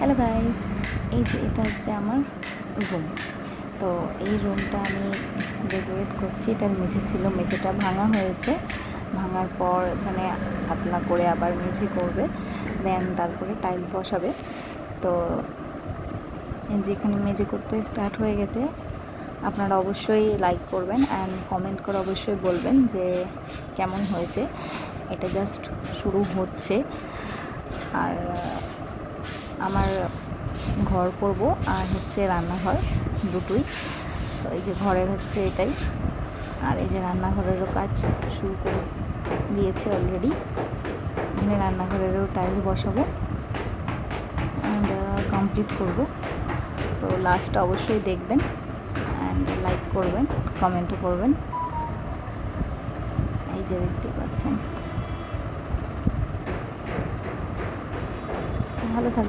Hello guys, এই যে এটা হচ্ছে আমার রুম। তো এই রুমটা আমি ডেকোরেট করছি। এটার মেঝে ছিল, মেঝেটা ভাঙা হয়েছে। ভাঙার পর এখানে পাতলা করে আবার মেঝে করবে, দেন তারপরে টাইলস বসাবে। তো যেখানে মেঝে করতে স্টার্ট হয়ে গেছে, আপনারা অবশ্যই লাইক করবেন অ্যান্ড কমেন্ট করে অবশ্যই বলবেন যে কেমন হয়েছে। এটা জাস্ট শুরু হচ্ছে। আর আমার ঘর করব আর হচ্ছে রান্নাঘর দুটোই। তো এই যে ঘরের হচ্ছে এটাই, আর এই যে রান্নাঘরেরও কাজ শুরু করে দিয়েছে অলরেডি। এখানে রান্নাঘরেরও টাইলস বসাবো অ্যান্ড কমপ্লিট করব। তো লাস্টটা অবশ্যই দেখবেন অ্যান্ড লাইক করবেন, কমেন্টও করবেন। এই যে দেখতে পাচ্ছেন। ভালো থাকবেন।